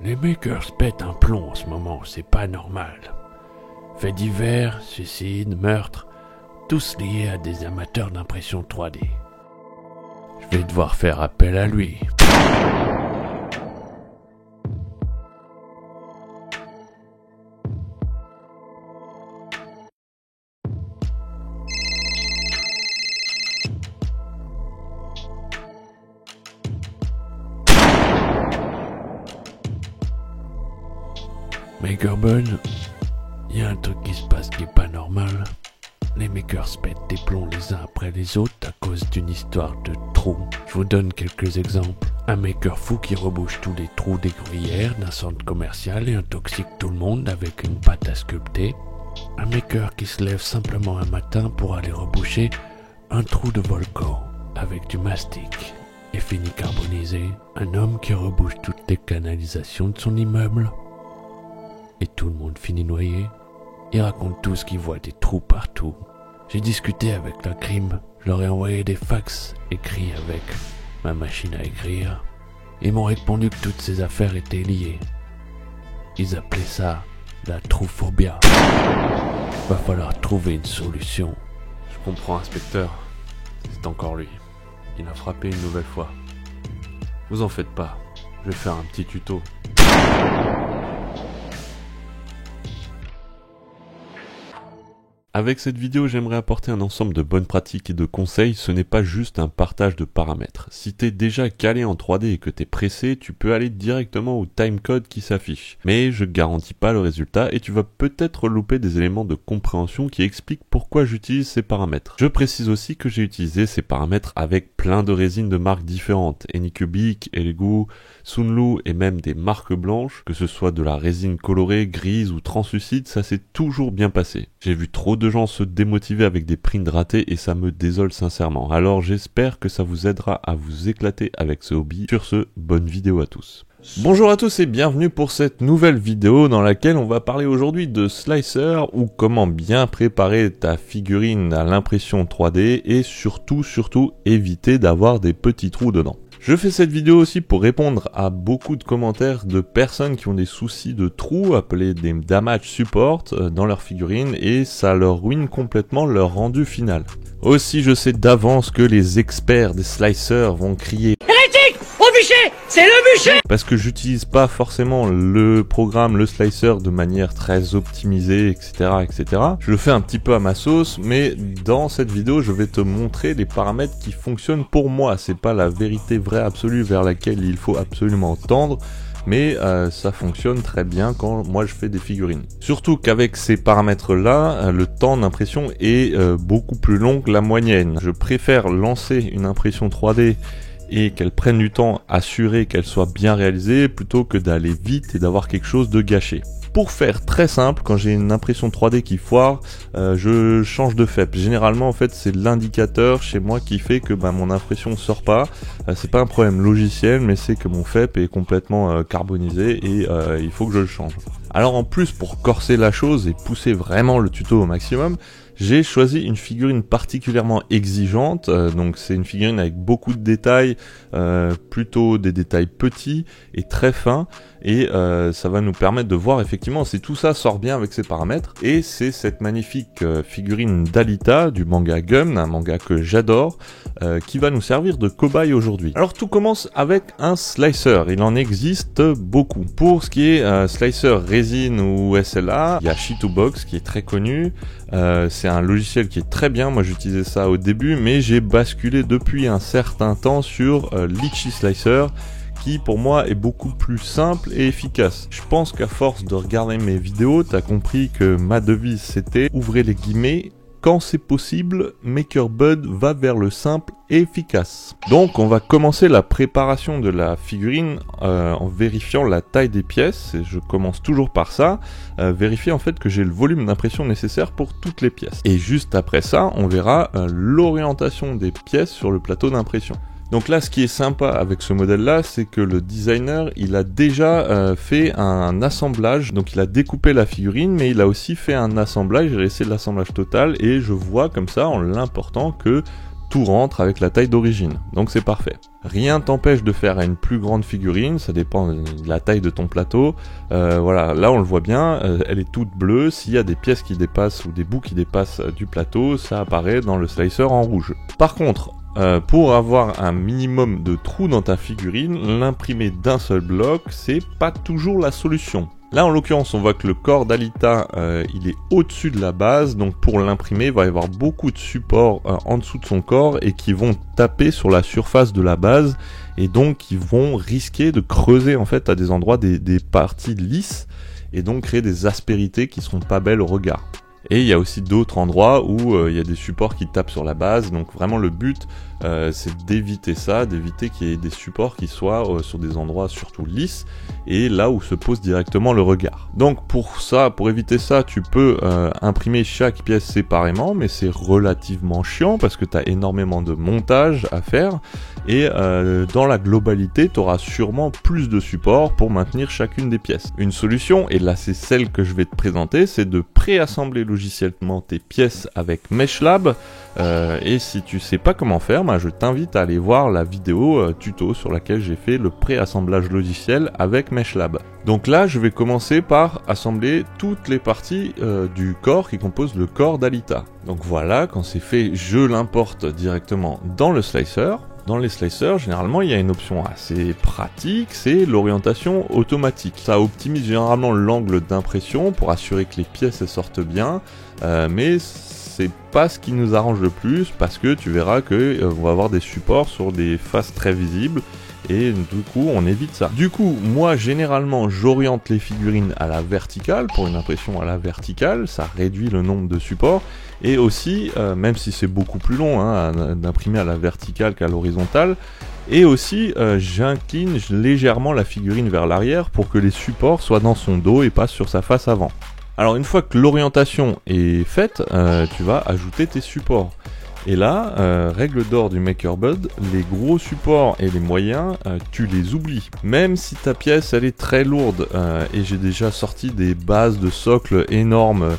Les makers pètent un plomb en ce moment, c'est pas normal. Faits divers, suicides, meurtres, tous liés à des amateurs d'impression 3D. Je vais devoir faire appel à lui. Makerbun, il y a un truc qui se passe qui est pas normal. Les makers pètent des plombs les uns après les autres à cause d'une histoire de trous. Je vous donne quelques exemples. Un maker fou qui rebouche tous les trous des gruyères d'un centre commercial et intoxique tout le monde avec une pâte à sculpter. Un maker qui se lève simplement un matin pour aller reboucher un trou de volcan avec du mastic et finit carbonisé. Un homme qui rebouche toutes les canalisations de son immeuble. Et tout le monde finit noyé. Ils racontent tous qu'ils voient des trous partout. J'ai discuté avec la crime, je leur ai envoyé des fax écrits avec ma machine à écrire. Ils m'ont répondu que toutes ces affaires étaient liées. Ils appelaient ça la trouphobia. Va falloir trouver une solution. Je comprends, inspecteur. C'est encore lui. Il a frappé une nouvelle fois. Vous en faites pas. Je vais faire un petit tuto. Avec cette vidéo, j'aimerais apporter un ensemble de bonnes pratiques et de conseils. Ce n'est pas juste un partage de paramètres. Si t'es déjà calé en 3D et que t'es pressé, tu peux aller directement au timecode qui s'affiche. Mais je garantis pas le résultat et tu vas peut-être louper des éléments de compréhension qui expliquent pourquoi j'utilise ces paramètres. Je précise aussi que j'ai utilisé ces paramètres avec plein de résines de marques différentes. Anycubic, Elegoo, Sunlu et même des marques blanches. Que ce soit de la résine colorée, grise ou translucide, ça s'est toujours bien passé. J'ai vu trop de gens se démotiver avec des prints ratés et ça me désole sincèrement. Alors j'espère que ça vous aidera à vous éclater avec ce hobby. Sur ce, bonne vidéo à tous. Bonjour à tous et bienvenue pour cette nouvelle vidéo dans laquelle on va parler aujourd'hui de slicer ou comment bien préparer ta figurine à l'impression 3D et surtout éviter d'avoir des petits trous dedans. Je fais cette vidéo aussi pour répondre à beaucoup de commentaires de personnes qui ont des soucis de trous, appelés des damage support, dans leur figurine et ça leur ruine complètement leur rendu final. Aussi, je sais d'avance que les experts des slicers vont crier hérétique au bûcher, c'est le bûcher, parce que j'utilise pas forcément le programme, le slicer de manière très optimisée, etc. Je le fais un petit peu à ma sauce, mais dans cette vidéo, je vais te montrer les paramètres qui fonctionnent pour moi. C'est pas la vérité vraie absolue vers laquelle il faut absolument tendre, mais ça fonctionne très bien quand moi je fais des figurines. Surtout qu'avec ces paramètres-là, le temps d'impression est beaucoup plus long que la moyenne. Je préfère lancer une impression 3D et qu'elle prenne du temps, assurer qu'elle soit bien réalisée, plutôt que d'aller vite et d'avoir quelque chose de gâché. Pour faire très simple, quand j'ai une impression 3D qui foire, je change de FEP. Généralement, en fait, c'est l'indicateur chez moi qui fait que mon impression sort pas. C'est pas un problème logiciel, mais c'est que mon FEP est complètement carbonisé et il faut que je le change. Alors en plus, pour corser la chose et pousser vraiment le tuto au maximum, j'ai choisi une figurine particulièrement exigeante, donc c'est une figurine avec beaucoup de détails, plutôt des détails petits et très fins, et ça va nous permettre de voir effectivement si tout ça sort bien avec ces paramètres, et c'est cette magnifique figurine d'Alita du manga Gum, un manga que j'adore, qui va nous servir de cobaye aujourd'hui. Alors tout commence avec un slicer, il en existe beaucoup. Pour ce qui est slicer résine ou SLA, il y a Shitubox qui est très connu, c'est un logiciel qui est très bien, moi j'utilisais ça au début, mais j'ai basculé depuis un certain temps sur Litchi Slicer, qui pour moi est beaucoup plus simple et efficace. Je pense qu'à force de regarder mes vidéos, t'as compris que ma devise c'était « Ouvrez les guillemets ». Quand c'est possible, MakerBud va vers le simple et efficace. Donc on va commencer la préparation de la figurine en vérifiant la taille des pièces. Et je commence toujours par ça, vérifier en fait que j'ai le volume d'impression nécessaire pour toutes les pièces. Et juste après ça, on verra l'orientation des pièces sur le plateau d'impression. Donc là, ce qui est sympa avec ce modèle-là, c'est que le designer, il a déjà fait un assemblage. Donc il a découpé la figurine, mais il a aussi fait un assemblage. J'ai laissé l'assemblage total et je vois comme ça, en l'important, que tout rentre avec la taille d'origine, donc c'est parfait. Rien t'empêche de faire une plus grande figurine, ça dépend de la taille de ton plateau. Voilà, là on le voit bien, elle est toute bleue, s'il y a des pièces qui dépassent ou des bouts qui dépassent du plateau, ça apparaît dans le slicer en rouge. Par contre, pour avoir un minimum de trous dans ta figurine, l'imprimer d'un seul bloc, c'est pas toujours la solution. Là, en l'occurrence, on voit que le corps d'Alita, il est au-dessus de la base, donc pour l'imprimer, il va y avoir beaucoup de supports en dessous de son corps et qui vont taper sur la surface de la base et donc qui vont risquer de creuser en fait à des endroits des parties lisses et donc créer des aspérités qui seront pas belles au regard. Et il y a aussi d'autres endroits où il y a des supports qui tapent sur la base, donc vraiment le but c'est d'éviter ça, d'éviter qu'il y ait des supports qui soient sur des endroits surtout lisses et là où se pose directement le regard. Donc pour ça, pour éviter ça, tu peux imprimer chaque pièce séparément, mais c'est relativement chiant parce que tu as énormément de montage à faire et dans la globalité, tu auras sûrement plus de supports pour maintenir chacune des pièces. Une solution, et là c'est celle que je vais te présenter, c'est de préassembler logiciellement tes pièces avec MeshLab. Et si tu sais pas comment faire, je t'invite à aller voir la vidéo tuto sur laquelle j'ai fait le préassemblage logiciel avec MeshLab. Donc là, je vais commencer par assembler toutes les parties du corps qui composent le corps d'Alita. Donc voilà, quand c'est fait, je l'importe directement dans le slicer. Dans les slicers, généralement, il y a une option assez pratique, c'est l'orientation automatique. Ça optimise généralement l'angle d'impression pour assurer que les pièces sortent bien, mais c'est pas ce qui nous arrange le plus parce que tu verras que on va avoir des supports sur des faces très visibles et du coup on évite ça. Du coup moi généralement j'oriente les figurines à la verticale pour une impression à la verticale, ça réduit le nombre de supports et aussi même si c'est beaucoup plus long d'imprimer à la verticale qu'à l'horizontale, et aussi j'incline légèrement la figurine vers l'arrière pour que les supports soient dans son dos et pas sur sa face avant. Alors une fois que l'orientation est faite, tu vas ajouter tes supports. Et là, règle d'or du MakerBud, les gros supports et les moyens, tu les oublies. Même si ta pièce elle est très lourde, et j'ai déjà sorti des bases de socle énormes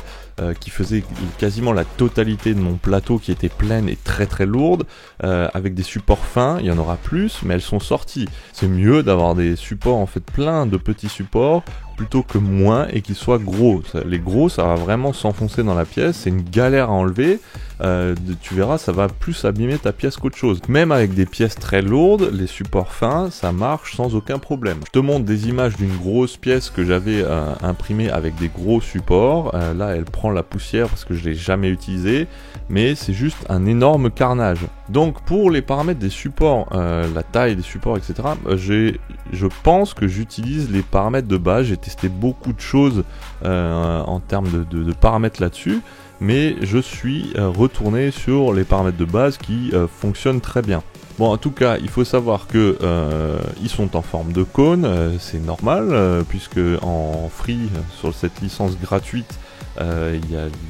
qui faisaient quasiment la totalité de mon plateau qui était pleine et très très lourde, avec des supports fins, il y en aura plus, mais elles sont sorties. C'est mieux d'avoir des supports en fait plein de petits supports, plutôt que moins et qu'ils soient gros. Les gros, ça va vraiment s'enfoncer dans la pièce, c'est une galère à enlever, tu verras, ça va plus abîmer ta pièce qu'autre chose. Même avec des pièces très lourdes, les supports fins, ça marche sans aucun problème. Je te montre des images d'une grosse pièce que j'avais imprimée avec des gros supports. Là, elle prend la poussière parce que je l'ai jamais utilisée, mais c'est juste un énorme carnage. Donc pour les paramètres des supports, la taille des supports, etc., je pense que j'utilise les paramètres de base. J'ai testé beaucoup de choses en termes de paramètres là-dessus, mais je suis retourné sur les paramètres de base qui fonctionnent très bien. Bon, en tout cas, il faut savoir que ils sont en forme de cône, c'est normal, puisque en free, sur cette licence gratuite, il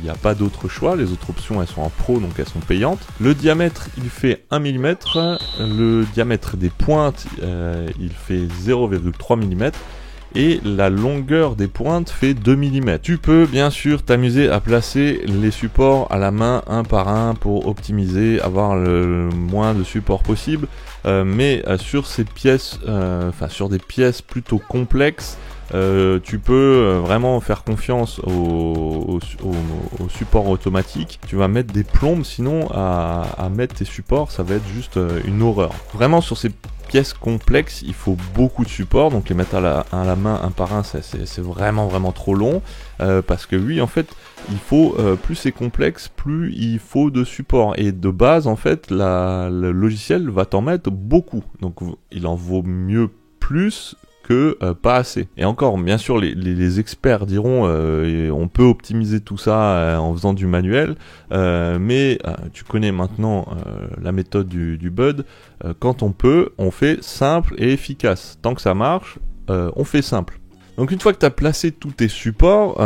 n'y a pas d'autre choix, les autres options elles sont en pro donc elles sont payantes. Le diamètre il fait 1 mm, le diamètre des pointes il fait 0,3 mm et la longueur des pointes fait 2 mm. Tu peux bien sûr t'amuser à placer les supports à la main un par un pour optimiser, avoir le moins de supports possible, mais sur ces pièces, sur des pièces plutôt complexes, tu peux vraiment faire confiance au support automatique. Tu vas mettre des plombes, sinon à mettre tes supports, ça va être juste une horreur. Vraiment sur ces pièces complexes, il faut beaucoup de supports, donc les mettre à la main un par un, c'est vraiment trop long, parce que oui, en fait, il faut plus c'est complexe, plus il faut de supports. Et de base, en fait, le logiciel va t'en mettre beaucoup, donc il en vaut mieux plus que pas assez. Et encore, bien sûr, les experts diront on peut optimiser tout ça en faisant du manuel, mais tu connais maintenant la méthode du Bud. Quand on peut, on fait simple et efficace. Tant que ça marche, on fait simple. Donc une fois que tu as placé tous tes supports,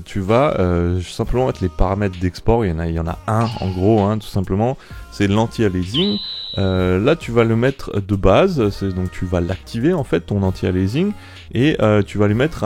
tu vas simplement mettre les paramètres d'export. Il y en a un en gros, tout simplement, c'est l'anti-aliasing. Là tu vas le mettre de base, donc tu vas l'activer en fait ton anti-aliasing, et tu vas lui mettre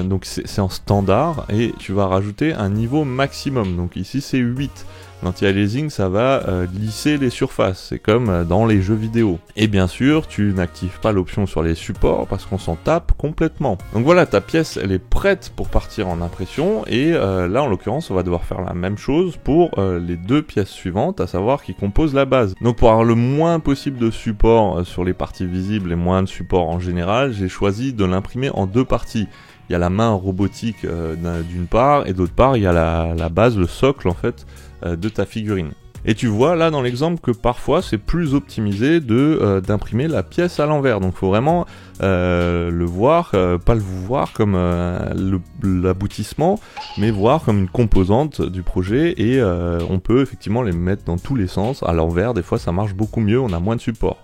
donc c'est en standard, et tu vas rajouter un niveau maximum, donc ici c'est 8. L'anti-aliasing, ça va lisser les surfaces, c'est comme dans les jeux vidéo. Et bien sûr, tu n'actives pas l'option sur les supports parce qu'on s'en tape complètement. Donc voilà, ta pièce, elle est prête pour partir en impression, et là, en l'occurrence, on va devoir faire la même chose pour les deux pièces suivantes, à savoir qui composent la base. Donc pour avoir le moins possible de support sur les parties visibles et moins de support en général, j'ai choisi de l'imprimer en deux parties. Il y a la main robotique d'une part, et d'autre part, il y a la base, le socle en fait, de ta figurine. Et tu vois là dans l'exemple que parfois c'est plus optimisé d'imprimer la pièce à l'envers. Donc il faut vraiment le voir, pas le voir comme l'aboutissement, mais voir comme une composante du projet, et on peut effectivement les mettre dans tous les sens. À l'envers, des fois ça marche beaucoup mieux, on a moins de support.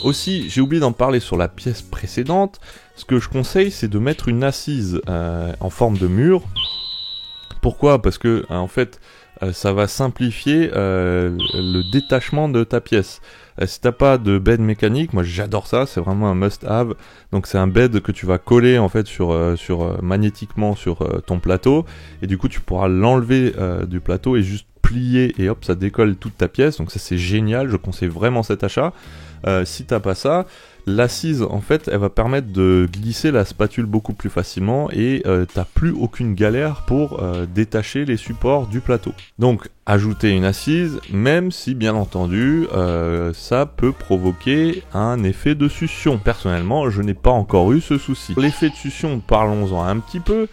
Aussi, j'ai oublié d'en parler sur la pièce précédente, ce que je conseille c'est de mettre une assise en forme de mur. Pourquoi ? Parce que en fait, ça va simplifier le détachement de ta pièce. Si t'as pas de bed mécanique, moi j'adore ça, c'est vraiment un must-have. Donc c'est un bed que tu vas coller en fait magnétiquement sur ton plateau, et du coup tu pourras l'enlever du plateau et juste plier, et hop, ça décolle toute ta pièce. Donc ça c'est génial, je conseille vraiment cet achat. Si t'as pas ça, l'assise en fait elle va permettre de glisser la spatule beaucoup plus facilement, et t'as plus aucune galère pour détacher les supports du plateau. Donc ajouter une assise, même si bien entendu ça peut provoquer un effet de succion. Personnellement je n'ai pas encore eu ce souci. L'effet de succion, parlons-en un petit peu.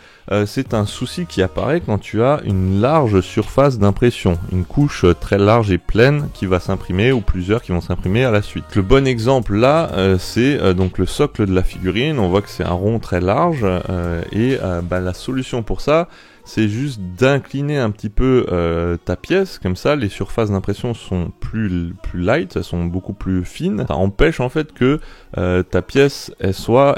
C'est un souci qui apparaît quand tu as une large surface d'impression, une couche très large et pleine qui va s'imprimer, ou plusieurs qui vont s'imprimer à la suite. Le bon exemple là, c'est donc le socle de la figurine. On voit que c'est un rond très large, et la solution pour ça, c'est juste d'incliner un petit peu ta pièce, comme ça les surfaces d'impression sont plus light, elles sont beaucoup plus fines. Ça empêche en fait que ta pièce elle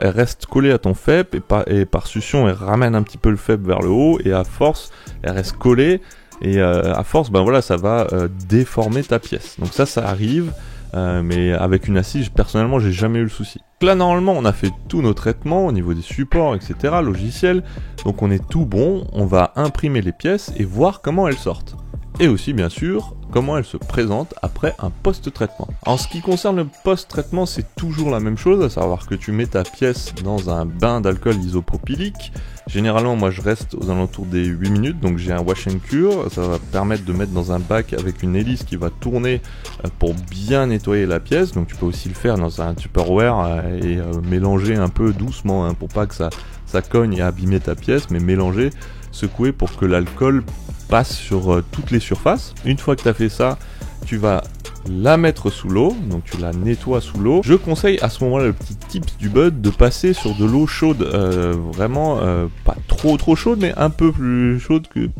reste collée à ton FEP, et par succion elle ramène un petit peu le FEP vers le haut, et à force elle reste collée, et à force ça va déformer ta pièce. Donc ça arrive. Mais avec une assise, personnellement, j'ai jamais eu le souci. Là, normalement, on a fait tous nos traitements au niveau des supports, etc., logiciels. Donc, on est tout bon. On va imprimer les pièces et voir comment elles sortent. Et aussi, bien sûr, comment elles se présentent après un post-traitement. En ce qui concerne le post-traitement, c'est toujours la même chose, à savoir que tu mets ta pièce dans un bain d'alcool isopropylique. Généralement, moi, je reste aux alentours des 8 minutes, donc j'ai un wash and cure. Ça va permettre de mettre dans un bac avec une hélice qui va tourner pour bien nettoyer la pièce. Donc, tu peux aussi le faire dans un Tupperware et mélanger un peu doucement, pour pas que ça cogne et abîmer ta pièce, mais mélanger, secouer pour que l'alcool passe sur toutes les surfaces. Une fois que tu as fait ça, tu vas la mettre sous l'eau, donc tu la nettoies sous l'eau. Je conseille à ce moment-là, le petit tips du bud, de passer sur de l'eau chaude, vraiment pas trop chaude, mais un peu plus chaude que...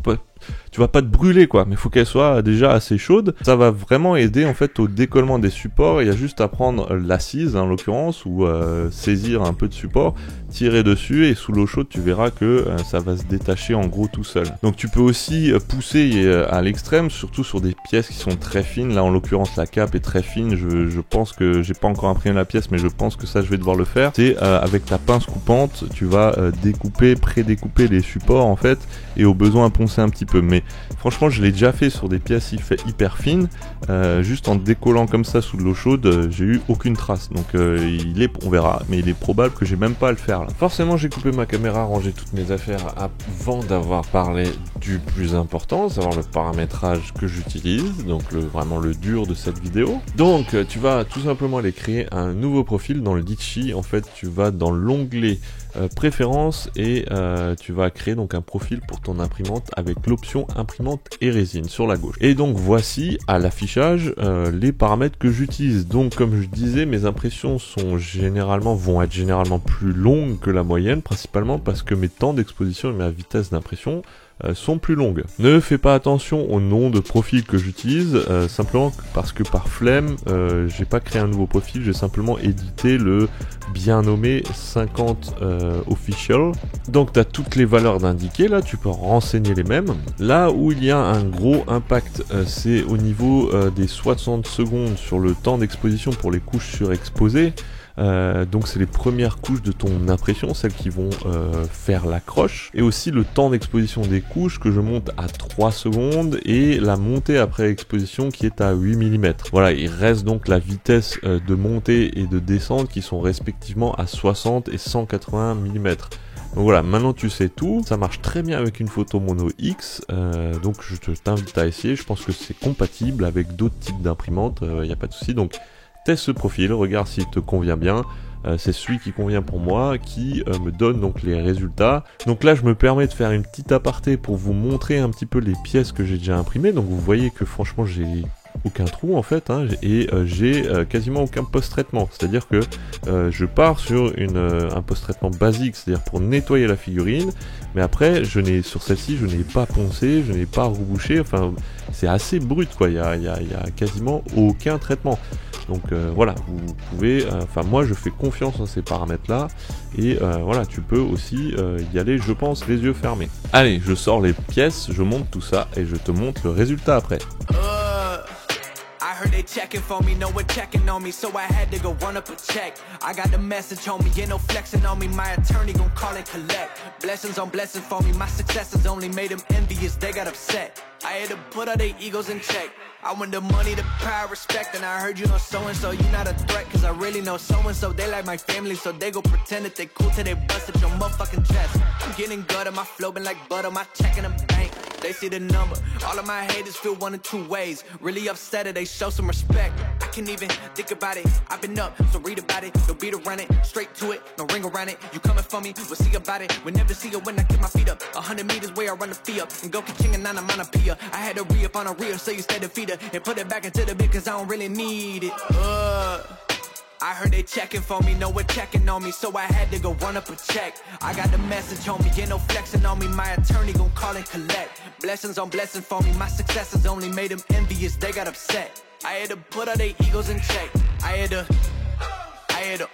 Tu vas pas te brûler quoi, mais faut qu'elle soit déjà assez chaude. Ça va vraiment aider en fait au décollement des supports. Il y a juste à prendre l'assise en l'occurrence, ou saisir un peu de support, tirer dessus, et sous l'eau chaude tu verras que ça va se détacher en gros tout seul. Donc tu peux aussi pousser à l'extrême, surtout sur des pièces qui sont très fines. Là en l'occurrence la cape est très fine, je pense que j'ai pas encore imprimé la pièce, mais je pense que ça je vais devoir le faire. C'est avec ta pince coupante, tu vas prédécouper les supports en fait, et au besoin poncer un petit peu. Mais franchement je l'ai déjà fait sur des pièces hyper fines, juste en décollant comme ça sous de l'eau chaude, j'ai eu aucune trace. Donc on verra, mais il est probable que j'ai même pas à le faire là. Forcément j'ai coupé ma caméra, rangé toutes mes affaires avant d'avoir parlé du plus important, à savoir le paramétrage que j'utilise, donc vraiment le dur de cette vidéo. Donc tu vas tout simplement aller créer un nouveau profil dans le Litchi. En fait tu vas dans l'onglet préférences, et tu vas créer donc un profil pour ton imprimante avec l'option imprimante et résine sur la gauche. Et donc voici à l'affichage les paramètres que j'utilise. Donc comme je disais, mes impressions vont être généralement plus longues que la moyenne, principalement parce que mes temps d'exposition et ma vitesse d'impression sont plus longues. Ne fais pas attention au nom de profil que j'utilise, simplement parce que par flemme, j'ai pas créé un nouveau profil, j'ai simplement édité le bien nommé 50 official. Donc tu as toutes les valeurs d'indiquer, là tu peux renseigner les mêmes. Là où il y a un gros impact, c'est au niveau des 60 secondes sur le temps d'exposition pour les couches surexposées. Donc c'est les premières couches de ton impression, celles qui vont faire l'accroche, et aussi le temps d'exposition des couches que je monte à 3 secondes et la montée après exposition qui est à 8 mm. Voilà, il reste donc la vitesse de montée et de descente qui sont respectivement à 60 et 180 mm. Donc voilà, maintenant tu sais tout, ça marche très bien avec une photo mono X, donc je t'invite à essayer, je pense que c'est compatible avec d'autres types d'imprimantes, il n'y a pas de souci, donc teste ce profil, regarde s'il te convient bien, c'est celui qui convient pour moi, qui me donne donc les résultats. Donc là je me permets de faire une petite aparté pour vous montrer un petit peu les pièces que j'ai déjà imprimées, donc vous voyez que franchement j'ai aucun trou en fait, hein, et j'ai quasiment aucun post-traitement, c'est à dire que je pars sur un post-traitement basique, c'est à dire pour nettoyer la figurine, mais après sur celle-ci je n'ai pas poncé, je n'ai pas rebouché, enfin c'est assez brut quoi, il y a quasiment aucun traitement. Donc voilà, vous pouvez, enfin moi je fais confiance en ces paramètres là, et voilà, tu peux aussi y aller je pense les yeux fermés. Allez, je sors les pièces, je monte tout ça et je te montre le résultat après. I heard they checking for me, no one checking on me, so I had to go run up a check. I got the message on me, ain't no flexing on me, my attorney gon' call and collect. Blessings on blessings for me, my successes only made them envious, they got upset. I had to put all their egos in check. I want the money, the power, respect, and I heard you know so-and-so, you not a threat, cause I really know so-and-so, they like my family, so they go pretend that they cool till they bust at your motherfucking chest. I'm getting gutter, my flow been like butter, my check in the bank. They see the number, all of my haters feel one of two ways. Really upset or they show some respect. I can't even think about it, I've been up, so read about it. No beat around it, straight to it, no ring around it. You coming for me, we'll see about it. We'll never see it when I get my feet up. 100 meters where I run the fee up, and go ka-ching and nana mana pia. I had to re-up on a reel, so you stay defeated. And put it back into the bit, cause I don't really need it. I heard they checking for me, no one checking on me, so I had to go run up a check. I got the message on me, ain't no flexing on me, my attorney gon' call and collect. Blessings on blessings for me, my successes only made them envious, they got upset. I had to put all their egos in check. I had to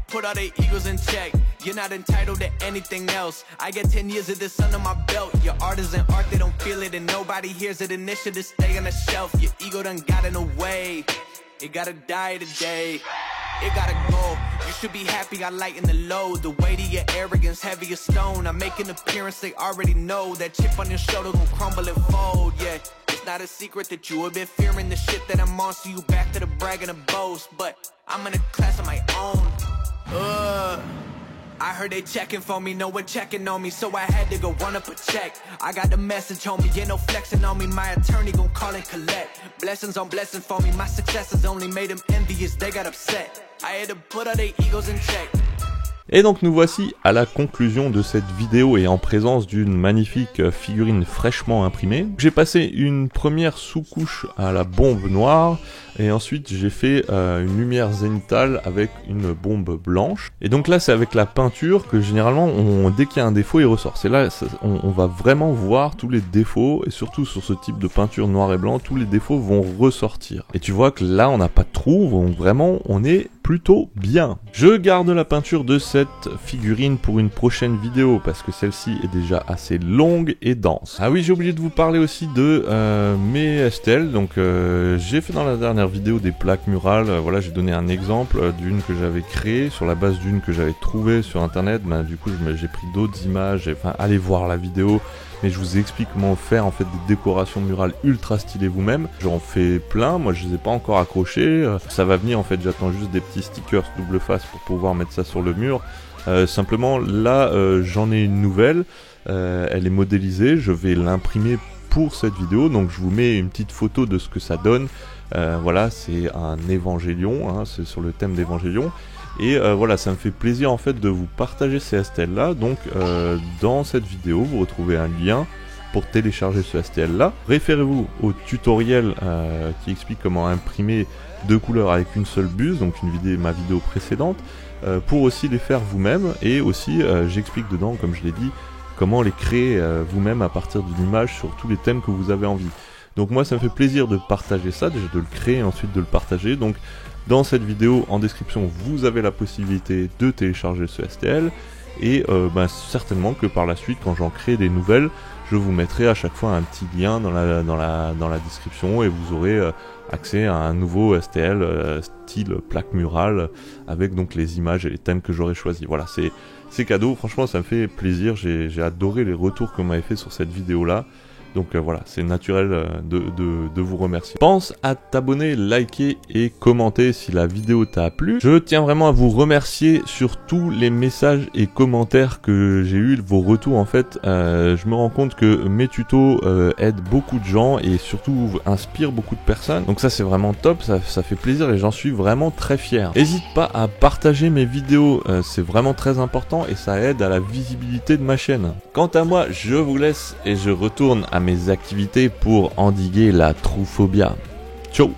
put all their egos in check. You're not entitled to anything else. I got 10 years of this under my belt. Your art is an art, they don't feel it, and nobody hears it. Initiative stay on the shelf. Your ego done got in the way. It gotta die today. It gotta go. You should be happy I lighten the load. The weight of your arrogance, heavy as stone. I make an appearance, they already know. That chip on your shoulder gon' crumble and fold, yeah. It's not a secret that you have been fearing the shit that I'm on. So you back to the brag and the boast. But I'm in a class of my own. I heard they checking for me, no one checking on me, so I had to go run up a check. I got the message on me, ain't no flexing on me, my attorney gon' call and collect. Blessings on blessings for me, my successes only made them envious, they got upset. I had to put all their egos in check. Et donc nous voici à la conclusion de cette vidéo et en présence d'une magnifique figurine fraîchement imprimée. J'ai passé une première sous-couche à la bombe noire et ensuite j'ai fait une lumière zénithale avec une bombe blanche. Et donc là c'est avec la peinture que généralement dès qu'il y a un défaut il ressort. C'est là on va vraiment voir tous les défauts et surtout sur ce type de peinture noir et blanc tous les défauts vont ressortir. Et tu vois que là on n'a pas de trou, donc vraiment on est plutôt bien. Je garde la peinture de cette figurine pour une prochaine vidéo parce que celle-ci est déjà assez longue et dense. Ah oui, j'ai oublié de vous parler aussi de mes STL. Donc j'ai fait dans la dernière vidéo des plaques murales. Voilà, j'ai donné un exemple d'une que j'avais créée sur la base d'une que j'avais trouvée sur internet. Du coup j'ai pris d'autres images. Enfin, allez voir la vidéo. Mais je vous explique comment faire en fait des décorations murales ultra stylées vous-même. J'en fais plein, moi je les ai pas encore accrochés. Ça va venir en fait, j'attends juste des petits stickers double face pour pouvoir mettre ça sur le mur. Simplement là j'en ai une nouvelle, elle est modélisée, je vais l'imprimer pour cette vidéo. Donc je vous mets une petite photo de ce que ça donne. Voilà, c'est un évangélion, hein, c'est sur le thème d'Évangélion. Et voilà, ça me fait plaisir en fait de vous partager ces STL là. Donc dans cette vidéo vous retrouvez un lien pour télécharger ce STL là. Référez-vous au tutoriel qui explique comment imprimer deux couleurs avec une seule buse, donc ma vidéo précédente, pour aussi les faire vous-même. Et aussi j'explique dedans, comme je l'ai dit, comment les créer vous-même à partir d'une image sur tous les thèmes que vous avez envie. Donc moi ça me fait plaisir de partager ça, déjà de le créer et ensuite de le partager. Donc dans cette vidéo, en description, vous avez la possibilité de télécharger ce STL. Et certainement que par la suite, quand j'en crée des nouvelles, je vous mettrai à chaque fois un petit lien dans la description et vous aurez accès à un nouveau STL style plaque murale avec donc les images et les thèmes que j'aurais choisis. Voilà, c'est cadeau, franchement ça me fait plaisir, j'ai adoré les retours que vous m'avez fait sur cette vidéo là. Donc voilà, c'est naturel de vous remercier. Pense à t'abonner, liker et commenter si la vidéo t'a plu. Je tiens vraiment à vous remercier sur tous les messages et commentaires que j'ai eu, vos retours en fait. Je me rends compte que mes tutos aident beaucoup de gens et surtout inspirent beaucoup de personnes. Donc ça c'est vraiment top, ça fait plaisir et j'en suis vraiment très fier. N'hésite pas à partager mes vidéos, c'est vraiment très important et ça aide à la visibilité de ma chaîne. Quant à moi, je vous laisse et je retourne à mes activités pour endiguer la trouphobia. Ciao!